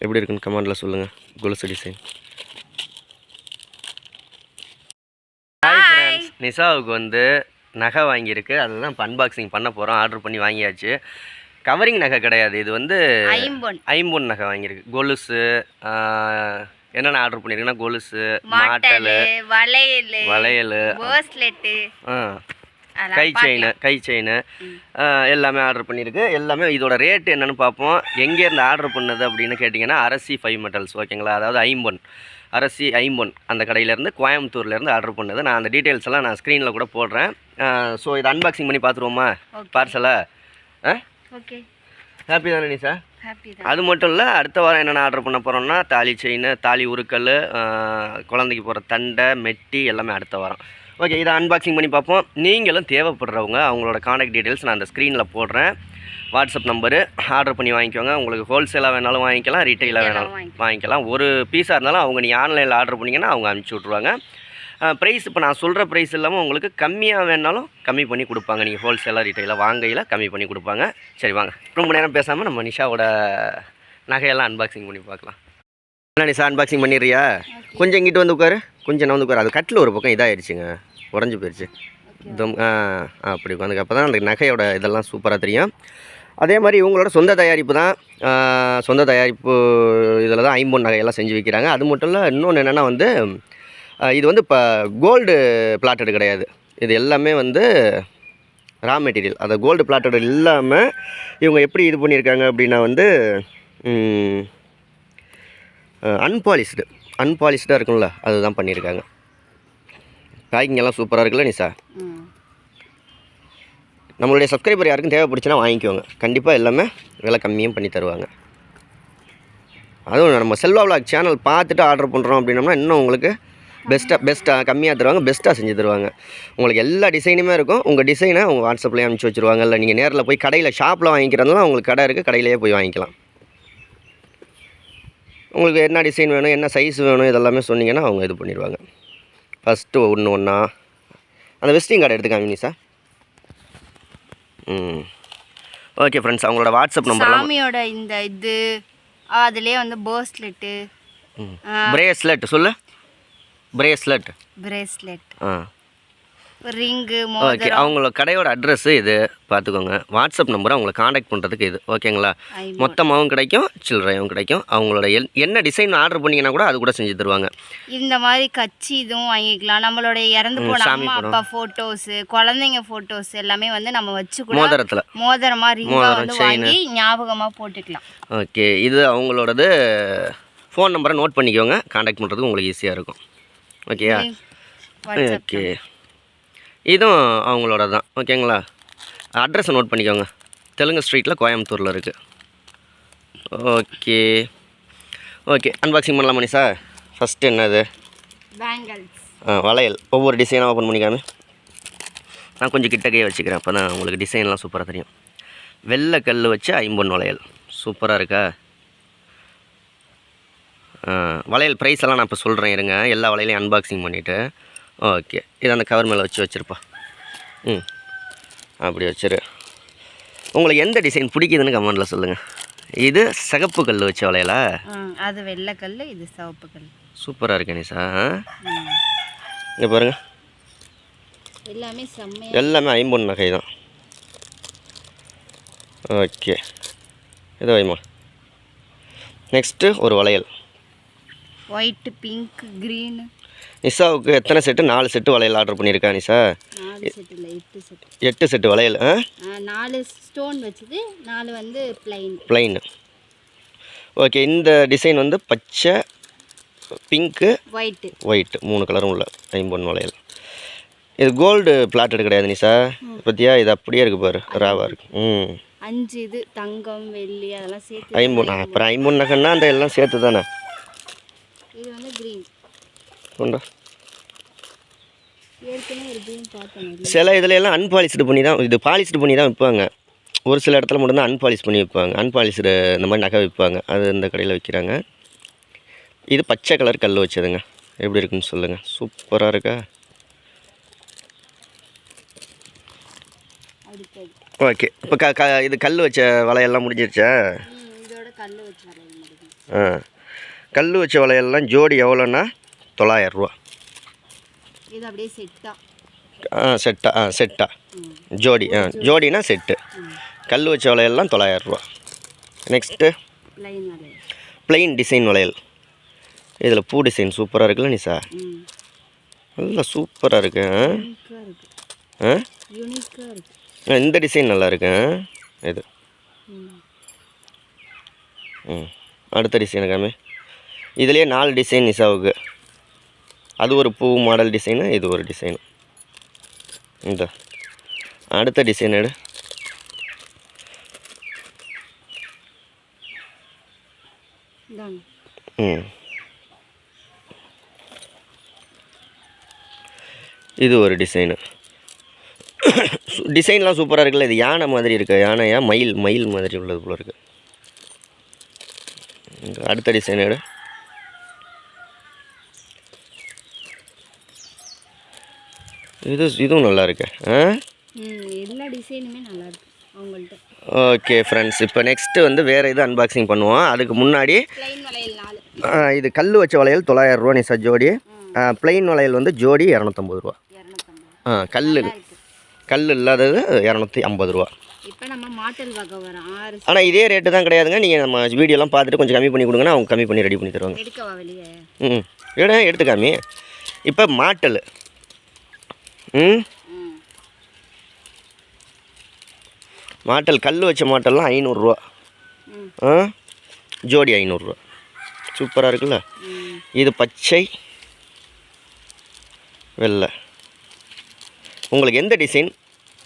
எப்படி இருக்குன்னு கமெண்டில் சொல்லுங்கள். கொலுசு டிசைன். ஹாய் ஃப்ரெண்ட்ஸ், நிஷாவுக்கு வந்து நகை வாங்கியிருக்கு. அதுதான் இப்போ அன்பாக்சிங் பண்ண போகிறோம். ஆர்டர் பண்ணி வாங்கியாச்சு. கவரிங் நகை கிடையாது, இது வந்து ஐம்பொன் நகை வாங்கியிருக்கு. கொலுசு என்னென்ன ஆர்டர் பண்ணியிருக்குன்னா கொலுசு, மாட்டல், வளையல், கை செயின் எல்லாமே ஆர்டர் பண்ணியிருக்கு. எல்லாமே இதோட ரேட்டு என்னென்னு பார்ப்போம். எங்கேருந்து ஆர்டர் பண்ணது அப்படின்னு கேட்டிங்கன்னா அரசி 5 மெட்டல்ஸ், ஓகேங்களா? அதாவது ஐம்பொன், அரசி ஐம்பொன் அந்த கடையிலேருந்து கோயம்புத்தூர்லேருந்து ஆர்டர் பண்ணது. நான் அந்த டீட்டெயில்ஸ் எல்லாம் நான் ஸ்க்ரீனில் கூட போடுறேன். ஸோ இதை அன்பாக்சிங் பண்ணி பார்த்துருவோமா பார்சலை? ஓகே, ஹாப்பி தானே நிஷா? அது மட்டும் இல்லை, அடுத்த வாரம் என்னென்ன ஆர்டர் பண்ண போகிறோம்னா தாலி செயின், தாலி உருக்கல், குழந்தைக்கு போகிற தண்டை, மெட்டி எல்லாமே அடுத்த வாரம். ஓகே, இதை அன்பாக்சிங் பண்ணி பார்ப்போம். நீங்களும் தேவைப்படுறவங்க அவங்களோட காண்டாக்ட் டீட்டெயில்ஸ் நான் அந்த ஸ்க்ரீனில் போடுறேன். வாட்ஸ்அப் நம்பரு, ஆர்டர் பண்ணி வாங்கிக்கோங்க. உங்களுக்கு ஹோல்சேலாக வேணாலும் வாங்கிக்கலாம், ரீட்டெயிலாக வேணாலும் வாங்கிக்கலாம். ஒரு பீஸாக இருந்தாலும் அவங்க நீங்கள் ஆன்லைனில் ஆர்டர் பண்ணிங்கன்னா அவங்க அனுப்பிச்சி விட்ருவாங்க. ப்ரைஸ் இப்போ நான் சொல்கிற ப்ரைஸ் இல்லாமல் உங்களுக்கு கம்மியாக வேணாலும் கம்மி பண்ணி கொடுப்பாங்க. நீங்கள் ஹோல்சேலாக ரீட்டெயிலாக வாங்கையில் கம்மி பண்ணி கொடுப்பாங்க. சரி வாங்க, ரொம்ப நேரம் பேசாமல் நம்ம நிஷாவோட நகையெல்லாம் அன்பாக்சிங் பண்ணி பார்க்கலாம். என்ன நிஷா, அன்பாக்சிங் பண்ணிடுறியா? கொஞ்சம் இங்கிட்டு வந்து உட்காரு, கொஞ்சம் நான் வந்து உட்காரு. அது கட்டில் ஒரு பக்கம் இதாகிடுச்சுங்க, உடஞ்சி போயிடுச்சு. அப்படி உட்காந்துக்கு அப்போ தான் அந்த நகையோட இதெல்லாம் சூப்பராக தெரியும். அதே மாதிரி இவங்களோட சொந்த தயாரிப்பு தான். சொந்த தயாரிப்பு இதில் தான் ஐம்பொன் நகையெல்லாம் செஞ்சு வைக்கிறாங்க. அது மட்டும் இல்லை, இன்னொன்று என்னென்னா வந்து இது வந்து இப்போ கோல்டு பிளாட்டடு கிடையாது. இது எல்லாமே வந்து ரா மெட்டீரியல். அதை கோல்டு பிளாட்டடு இல்லாமல் இவங்க எப்படி இது பண்ணியிருக்காங்க அப்படின்னா வந்து அன்பாலிஷ்டாக இருக்கும்ல, அதுதான் பண்ணியிருக்காங்க. பேக்கிங் எல்லாம் சூப்பராக இருக்குல்ல நிஷா? நம்மளுடைய சப்ஸ்கிரைபர் யாருக்கும் தேவைப்படுச்சுன்னா வாங்கிக்குவாங்க. கண்டிப்பாக எல்லாமே விலை கம்மியும் பண்ணி தருவாங்க. அதுவும் நம்ம செல்வா விலாக் சேனல் பார்த்துட்டு ஆர்டர் பண்ணுறோம் அப்படின்னோம்னா இன்னும் உங்களுக்கு பெஸ்ட்டாக கம்மியாக தருவாங்க, பெஸ்ட்டாக செஞ்சு தருவாங்க. உங்களுக்கு எல்லா டிசைனுமே இருக்கும். உங்கள் டிசைனை உங்கள் வாட்ஸ்அப்லேயே அனுப்பிச்சி வச்சுருவாங்க. இல்லை நீங்கள் நேரில் போய் கடையில் ஷாப்பில் வாங்கிக்கிறதுனால உங்களுக்கு கடை இருக்குது, கடையிலேயே போய் வாங்கிக்கலாம். உங்களுக்கு என்ன டிசைன் வேணும், என்ன சைஸ் வேணும், இதெல்லாமே சொன்னீங்கன்னா அவங்க இது பண்ணிடுவாங்க. ஃபஸ்ட்டு ஒன்றா அந்த விசிட்டிங் கார்டு எடுத்துக்காங்க சார். ஓகே ஃப்ரெண்ட்ஸ், அவங்களோட வாட்ஸ்அப் நம்பர் சாமியோட இந்த இது அதுலேயே வந்து பிரேஸ்லெட் சொல்லு. Bracelet ring. ஓகே, அவங்களோட கடையோட அட்ரஸ்ஸு இது பார்த்துக்கோங்க. வாட்ஸ்அப் நம்பர் அவங்களை காண்டாக்ட் பண்ணுறதுக்கு இது, ஓகேங்களா? மொத்தமாகவும் கிடைக்கும், சில்லறையும் கிடைக்கும். அவங்களோட என்ன டிசைன் ஆர்டர் பண்ணிங்கன்னா கூட அது கூட செஞ்சு தருவாங்க. இந்த மாதிரி கட்சி இதுவும் வாங்கிக்கலாம். நம்மளுடைய இறந்து போன அம்மா அப்பா ஃபோட்டோஸு, குழந்தைங்க ஃபோட்டோஸ் எல்லாமே வந்து நம்ம வச்சு கூட மோதிரமாக ரிங்காக வந்து வாங்கி ஞாபகமாக போட்டுக்கலாம். ஓகே, இது அவங்களோடது. ஃபோன் நம்பரை நோட் பண்ணிக்கோங்க, காண்டாக்ட் பண்ணுறதுக்கு உங்களுக்கு ஈஸியாக இருக்கும். ஓகேயா? ஓகே, இதுவும் அவங்களோட தான், ஓகேங்களா? அட்ரஸை நோட் பண்ணிக்கோங்க. தெலுங்கு ஸ்ட்ரீட்டில் கோயம்புத்தூரில் இருக்குது. ஓகே, அன்பாக்சிங் பண்ணலாமா நிஷா? ஃபஸ்ட்டு என்னது? பேங்கிள்ஸ். வளையல். ஒவ்வொரு டிசைனாக ஓப்பன் பண்ணிக்காம நான் கொஞ்சம் கிட்டக்கையே வச்சுக்கிறேன், அப்போ தான் உங்களுக்கு டிசைன்லாம் சூப்பராக தெரியும். வெள்ளை கல் வச்சு ஐம்பொன் வளையல் சூப்பராக இருக்கா? வளையல் ப்ரைஸ் எல்லாம் நான் இப்போ சொல்கிறேன், இருங்க. எல்லா வளையலையும் அன்பாக்சிங் பண்ணிவிட்டு. ஓகே, இதை அந்த கவர் மேலே வச்சுருப்பா. அப்படி வச்சிரு. உங்களுக்கு எந்த டிசைன் பிடிக்குதுன்னு கமெண்டில் சொல்லுங்கள். இது சிகப்பு கல் வச்ச வளையலா? அது வெள்ளை கல், இது சிவப்பு கல். சூப்பராக இருக்கு நிஷா. இங்கே பாருங்கள், எல்லாமே ஐம்பொன் நகை தான். ஓகே, இது வைமா. நெக்ஸ்ட்டு ஒரு வளையல், ஒயிட், பிங்க், க்ரீன். நிஷாவுக்கு எத்தனை செட்டு? 4 செட்டு வளையல் ஆர்டர் பண்ணியிருக்கா நிஷா. 8 செட்டு வளையல். 4 ஸ்டோன் வச்சது, 4 வந்து பிளைன். ஓகே, இந்த டிசைன் வந்து பச்சை, பிங்க்கு, ஒயிட் 3 கலரும் உள்ள ஐம்பொன் வளையல். இது கோல்டு பிளாட்டட் கிடையாது நிஷா, பற்றியா? இது அப்படியே இருக்குது பாரு, ராவாக இருக்குது. 5 இது தங்கம், வெள்ளி அதெல்லாம் சேர்த்து ஐம்பொன். அப்புறம் ஐம்பொன் நகைன்னா அந்த எல்லாம் சேர்த்து தானே. இது வந்து க்ரீன். சில இதில் எல்லாம் அன்பாலிஷ்டு பண்ணி தான், இது பாலிஷ்டு பண்ணி தான் விற்பாங்க. ஒரு சில இடத்துல மட்டும்தான் அன்பாலிஷ் பண்ணி விற்பாங்க. அன்பாலிஷ்டு இந்த மாதிரி நகை விற்பாங்க, அது இந்த கடையில் விற்கிறாங்க. இது பச்சை கலர் கல் வச்சதுங்க, எப்படி இருக்குன்னு சொல்லுங்கள். சூப்பராக இருக்கா? ஓகே, இப்போ இது கல் வச்ச வலையெல்லாம் முடிஞ்சிருச்சா? கல் வச்ச வளையல்லாம் ஜோடி எவ்வளோன்னா 900 ரூபா. இது அப்படியே செட்டா? செட்டா ஜோடி. ஜோடினா செட்டு. கல் வச்ச வளையல்லாம் 900 ரூபா. நெக்ஸ்ட்டு ப்ளைன் டிசைன் வளையல். இதில் பூ டிசைன் சூப்பராக இருக்குல்ல நிஷா? நல்லா சூப்பராக இருக்கு. இந்த டிசைன் நல்லா இருக்கு. இது அடுத்த டிசைனு காமி. இதுலேயே 4 டிசைன் நிஷாவுக்கு. அது ஒரு பூ மாடல் டிசைனு, இது ஒரு டிசைனு. இந்த அடுத்த டிசைன் எடு. இது ஒரு டிசைனு. டிசைன்லாம் சூப்பராக இருக்குல்ல? இது யானை மாதிரி இருக்கு. யானையா மயில் மாதிரி உள்ளது போல இருக்கு. அடுத்த டிசைன் எடு. இதுவும் நல்லா இருக்கு. எல்லா டிசைனுமே நல்லா இருக்கு அவங்கள்ட்ட. ஓகே ஃப்ரெண்ட்ஸ், இப்போ நெக்ஸ்ட்டு வந்து வேறு இது அன்பாக்சிங் பண்ணுவோம். அதுக்கு முன்னாடி இது கல் வச்ச வளையல் 900 ரூபா நிஷா ஜோடி. ப்ளைன் வளையல் வந்து ஜோடி 250 ரூபா. கல் இல்லாதது 250 ரூபா. இப்போ நம்ம மாடல் வகை வரோம். ஆனால் இதே ரேட்டு தான் கிடையாதுங்க. நீங்கள் நம்ம வீடியோலாம் பார்த்துட்டு கொஞ்சம் கம்மி பண்ணி கொடுங்கன்னா அவங்க கம்மி பண்ணி ரெடி பண்ணி தருவாங்க. எடுக்கவா வெளியே? எடுத்துக்காமி. இப்போ மாட்டல் மாட்டல் கல் வச்ச மாட்டல்லாம் 500 ரூபா. ஜோடி 500 ரூபா. சூப்பராக இருக்குல்ல? இது பச்சை வெள்ளை. உங்களுக்கு எந்த டிசைன்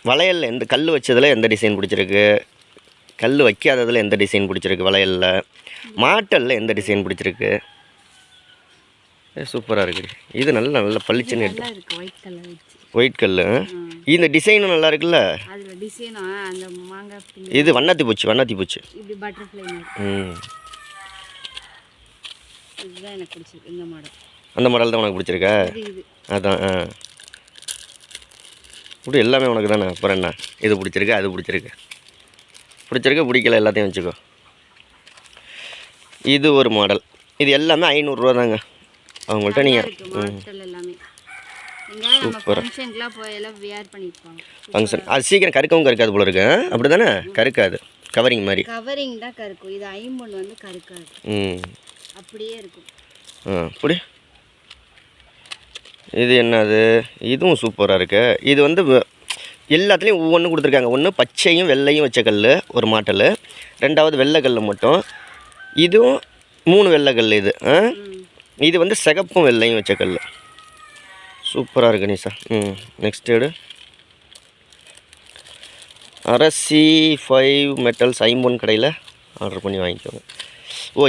வளையலில் எந்த கல் வச்சதில் எந்த டிசைன் பிடிச்சிருக்கு, கல் வைக்காததில் எந்த டிசைன் பிடிச்சிருக்கு, வளையலில் மாட்டலில் எந்த டிசைன் பிடிச்சிருக்கு? சூப்பராக இருக்குது. இது நல்ல பளிச்சுன்னு எடுத்து ஒயிட் கல். இந்த டிசைனும் நல்லா இருக்குல்ல? இது வண்ணாத்தி பூச்சி. அந்த மாடல் தான் உனக்கு பிடிச்சிருக்கா? அதான் இப்படி எல்லாமே உனக்கு தானே. அப்புறம் என்ன, இது பிடிச்சிருக்கு, அது பிடிச்சிருக்கு, பிடிக்கல எல்லாத்தையும் வச்சுக்கோ. இது ஒரு மாடல். இது எல்லாமே 500 ரூபா தாங்க அவங்கள்ட்ட. நீங்கள் சூப்பராக ஃபங்க்ஷன் அது சீக்கிரம் கருக்கவும் கருக்காது போல இருக்கு. அப்படி தானே? கருக்காது. கவரிங் மாதிரி. கவரிங் தான் கருக்கும். இது ஐம்பொன் வந்து கருக்காது. அப்படியே இருக்கும். அப்படி. இது என்னது? இதுவும் சூப்பராக இருக்கு. இது வந்து எல்லாத்துலேயும் ஒவ்வொன்றும் கொடுத்துருக்காங்க. ஒன்று பச்சையும் வெள்ளையும் வச்ச கல் ஒரு மாட்டல், ரெண்டாவது வெள்ளை கல் மட்டும். இதுவும் 3 வெள்ளை கல். இது வந்து சிகப்பும் வெள்ளையும் வச்ச கல். சூப்பராக இருக்கு நிஷா. நெக்ஸ்ட் எடு. அரசி 5 மெட்டல்ஸ் ஐம்பொன் கடையில் ஆர்டர் பண்ணி வாங்கிக்கோங்க.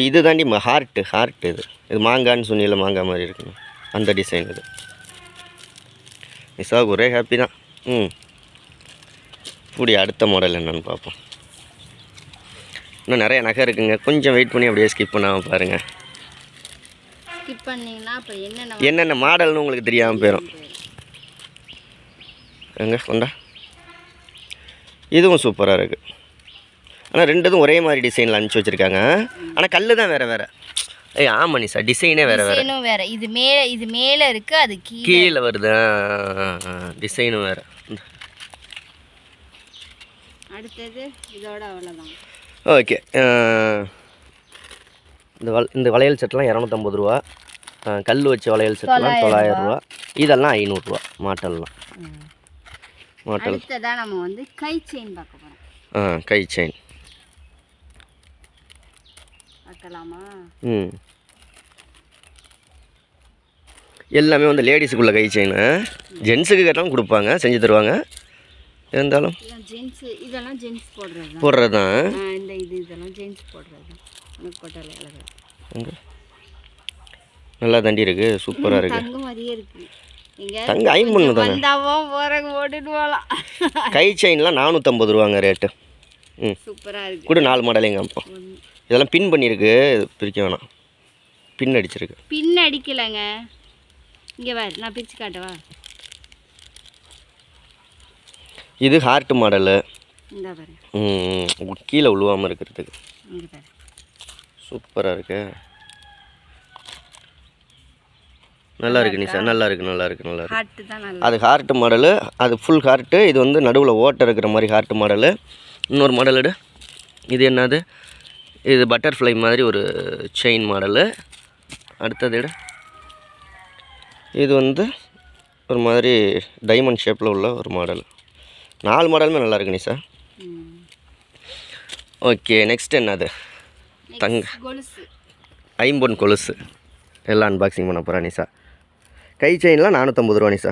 இது தாண்டி ஹார்ட். இது மாங்கான்னு சொன்னியில், மாங்காய் மாதிரி இருக்குங்க. அந்த டிசைன் இது. நிஷாவுக்கு ஒரே ஹாப்பி தான். இப்படி அடுத்த மாடல் என்னென்னு பார்ப்போம். இன்னும் நிறைய நகை இருக்குங்க. கொஞ்சம் வெயிட் பண்ணி அப்படியே ஸ்கிப் பண்ணாமல் பாருங்கள். என்னென்ன மாடல்னு உங்களுக்கு தெரியாமல் போயிடும். எங்க கொண்டா. இதுவும் சூப்பராக இருக்குது. ஆனால் ரெண்டுதும் ஒரே மாதிரி டிசைனில் அனுப்பிச்சி வச்சுருக்காங்க. ஆனால் கல் தான் வேறு. ஆமாம் நிஷா, டிசைனே வேறு. இது மேலே இருக்குது, அது கீழே வருது. டிசைனும் வேறு. அடுத்தது இதோட அவ்வளோதான். ஓகே. இந்த வளையல் செட்லாம் 250 ரூபா. கல் வச்ச வளையல் செட்லாம் 900 ரூபா. இதெல்லாம் 500 ரூபா மாட்டல்லாம். அடுத்ததான் நம்ம வந்து கை செயின் பார்க்க போகிறோம். கை செயின் பார்க்கலாமா? எல்லாமே வந்து லேடிஸுக்குள்ள கை செயின். ஜென்ஸுக்கு கேட்டாலும் கொடுப்பாங்க, செஞ்சு தருவாங்க. இருந்தாலும் இதெல்லாம் ஜென்ஸ் போடுறது தான். இதெல்லாம் ஜென்ஸ் போடுறது. நல்லா தண்டி இருக்கு. சூப்பராக இருக்கு. தங்க மாதிரியே இருக்கு. தங்க ஐம்பொன்னு தானே. கை செயின்லாம் 450 ரூபாங்க ரேட்டு. சூப்பராக இருக்கு. கூட 4 மாடல் எங்கள் அப்பா. இதெல்லாம் பின் பண்ணியிருக்கு, பிரிக்க வேணாம். பின் அடிச்சிருக்கு. பின் அடிக்கலைங்க. இங்கே வேறு நான் பிரித்து காட்டவா? இது ஹார்ட் மாடலு. இந்த பாரு. கீழே உழுவாமல் இருக்கிறதுக்கு. சூப்பராக இருக்கு, நல்லா இருக்கு நிஷா, நல்லா இருக்கு, நல்லா இருக்கு, நல்லா இருக்கு. ஹார்ட் தான் நல்லா. அது ஹார்ட் மாடலு, அது ஃபுல் ஹார்ட்டு. இது வந்து நடுவில் ஓட்டை இருக்கிற மாதிரி ஹார்ட் மாடலு. இன்னொரு மாடல் எடு. இது என்னது? இது பட்டர்ஃப்ளை மாதிரி ஒரு செயின் மாடலு. அடுத்தது எடு. இது வந்து ஒரு மாதிரி டைமண்ட் ஷேப்பில் உள்ள ஒரு மாடல். 4 மாடலுமே நல்லா இருக்கு நிஷா. ஓகே, நெக்ஸ்ட் என்னது? கொலுசு, ஐம்பொன் கொலுசு எல்லாம் அன்பாக்சிங் பண்ண போகிறேன் நிஷா. கை செயின்லாம் 450 ரூபா நிஷா.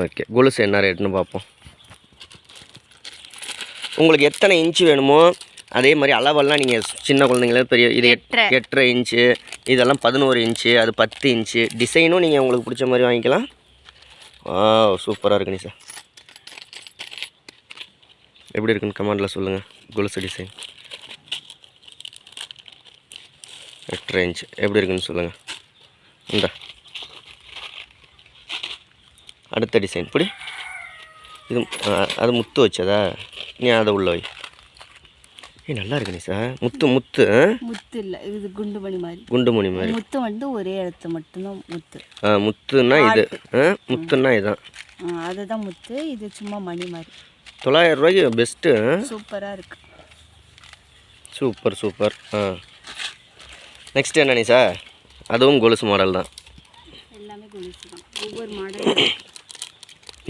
ஓகே, கொலுசு என்ன ரேட்னு பார்ப்போம். உங்களுக்கு எத்தனை இன்ச்சு வேணுமோ அதே மாதிரி அளவெல்லாம் நீங்கள் சின்ன குழந்தைங்களே பெரிய இது 8.5 இன்ச்சு, இதெல்லாம் 11 இன்ச்சு, அது 10 இன்ச்சு. டிசைனும் நீங்கள் உங்களுக்கு பிடிச்ச மாதிரி வாங்கிக்கலாம். சூப்பராக இருக்கு நிஷா. எப்படி இருக்குன்னு கமெண்டில் சொல்லுங்கள். கொலுசு டிசைன் 8.5 இன்ச்சு எப்படி இருக்குன்னு சொல்லுங்கள். இந்த அடுத்த டிசைன் இப்படி, இது அது முத்து வச்சதா? நீ அதை உள்ள வை. நல்லா இருக்கு நிஷா. முத்து முத்து முத்து இல்லை, இது குண்டுமணி மாதிரி. குண்டுமணி மாதிரி முத்து வந்து ஒரே இடத்து மட்டும்தான் முத்து. முத்துன்னா இது, முத்துன்னா இதுதான். அதுதான் முத்து, இது சும்மா மணி மாதிரி. 900 ரூபாய்க்கு பெஸ்ட்டு. சூப்பராக இருக்கு. Super super. நெக்ஸ்ட் என்ன நிஷா? அதுவும் கொலுசு மாடல் தான். எல்லாமே கொலுசு தான், ஒவ்வொரு மாடல்.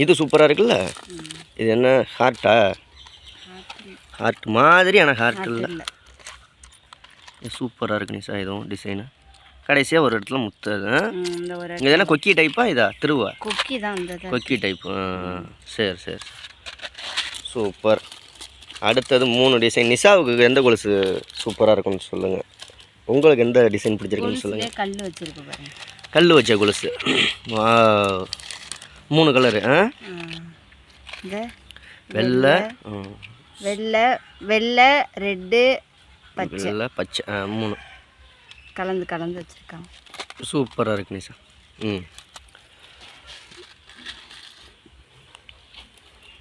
இது சூப்பராக இருக்குல்ல. இது என்ன ஹார்ட்டா? ஹார்ட் மாதிரி, ஆனால் ஹார்ட் இல்லை. இது சூப்பராக இருக்கு நிஷா. இதுவும் டிசைனு கடைசியாக ஒரு இடத்துல முத்து. இது என்ன கொக்கி டைப்பா? இதா திருவா? கொக்கி தான், கொக்கி டைப்பு. சரி சரி, சூப்பர். அடுத்தது 3 டிசைன். நிஷாவுக்கு எந்த கொலுசு சூப்பராக இருக்கும்னு சொல்லுங்கள். உங்களுக்கு எந்த டிசைன் பிடிச்சிருக்குன்னு சொல்லுங்கள். கல் வச்சிருக்கு பாருங்க, கல் வச்ச கொலுசு. 3 கலரு. வெள்ளை வெள்ளை வெள்ளை ரெட்டு பச்சை. வெள்ளை பச்சை 3 கலந்து கலந்து வச்சுருக்காங்க. சூப்பராக இருக்கு நிஷா.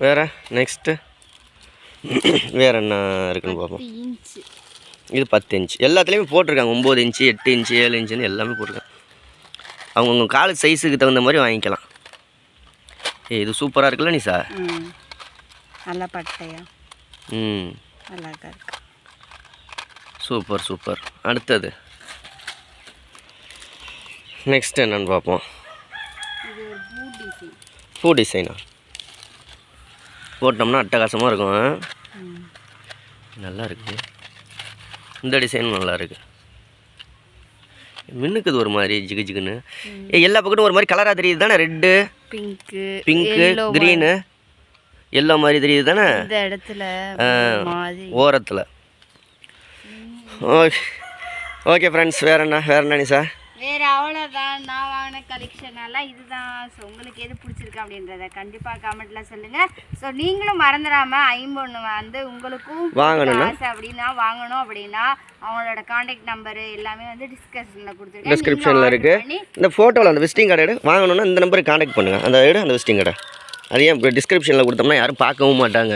வேறு நெக்ஸ்ட்டு வேறு என்ன இருக்குன்னு பார்ப்போம். இன்ச்சு இது 10 இன்ச். எல்லாத்துலேயுமே போட்டிருக்காங்க 9 இன்ச்சு 8 இன்ச்சு 7 இன்ச்சுன்னு எல்லாமே போட்டிருக்காங்க. அவங்கவுங்க கால் சைஸுக்கு தகுந்த மாதிரி வாங்கிக்கலாம். இது சூப்பராக இருக்குல்ல நிஷா? நல்லா பட்டையா. நல்லா இருக்கு. Super super. அடுத்தது நெக்ஸ்ட் என்னன்னு பார்ப்போம். இது ஒரு டிசைன். பூ டிசைனா? போட்டோம்னா அட்டகாசமாக இருக்கும். நல்லா இருக்கு. இந்த டிசைனும் நல்லா இருக்கு. மின்னுக்குது ஒரு மாதிரி ஜிகு ஜிகுன்னு. எல்லா பக்கமும் ஒரு மாதிரி கலராக தெரியுது தானே? ரெட்டு, பிங்க்கு, க்ரீனு, எல்லோ மாதிரி தெரியுது தானே இந்த இடத்துல ஓரத்தில். ஓகே ஓகே ஃப்ரெண்ட்ஸ், வேறு என்ன நிஷா? வேறு அவ்வளோதான். நான் வாங்கின கலெக்ஷன் எல்லாம் இதுதான். ஸோ உங்களுக்கு எது பிடிச்சிருக்கு அப்படின்றத கண்டிப்பாக கமெண்ட்டில் சொல்லுங்கள். ஸோ நீங்களும் மறந்துடாமல் ஐம்பொன்று வந்து உங்களுக்கும் வாங்கணும் அப்படின்னா வாங்கணும் அப்படின்னா அவங்களோட கான்டாக்ட் நம்பரு எல்லாமே வந்து டிஸ்கிரிப்ஷனில் இருக்குது. இந்த ஃபோட்டோவில் அந்த விசிட்டிங் கார்டு வாங்கணுன்னா இந்த நம்பருக்கு கான்டாக்ட் பண்ணுங்கள். அந்த விசிட்டிங் கார்டை அது ஏன் இப்போ டிஸ்கிரிப்ஷனில் கொடுத்தோம்னா யாரும் பார்க்கவும் மாட்டாங்க.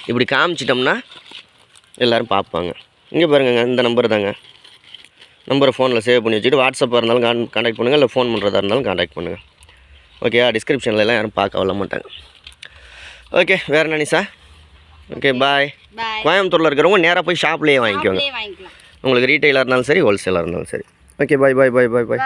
இப்படி காமிச்சிட்டோம்னா எல்லோரும் பார்ப்பாங்க. இங்கே பாருங்க, இந்த நம்பர் தாங்க. நம்பரை ஃபோனில் சேவ் பண்ணி வச்சுட்டு வாட்ஸ்அப்பாக இருந்தாலும் கான்டாக்ட் பண்ணுங்கள், இல்லை ஃபோன் பண்ணுறதா இருந்தாலும் கான்டாக்ட் பண்ணுங்கள். ஓகே, டிஸ்கிரிப்ஷனில் எல்லாம் யாரும் பார்க்க வர மாட்டாங்க. ஓகே, வேறு என்ன நிஷா? ஓகே, பாய். கோயம்புத்தூரில் இருக்கிறவங்க நேராக போய் ஷாப்லேயே வாங்கிக்கோங்க. உங்களுக்கு ரீட்டெயிலாக இருந்தாலும் சரி, ஹோல்சேலாக இருந்தாலும் சரி. ஓகே, பாய் பாய் பாய் பாய் பாய்.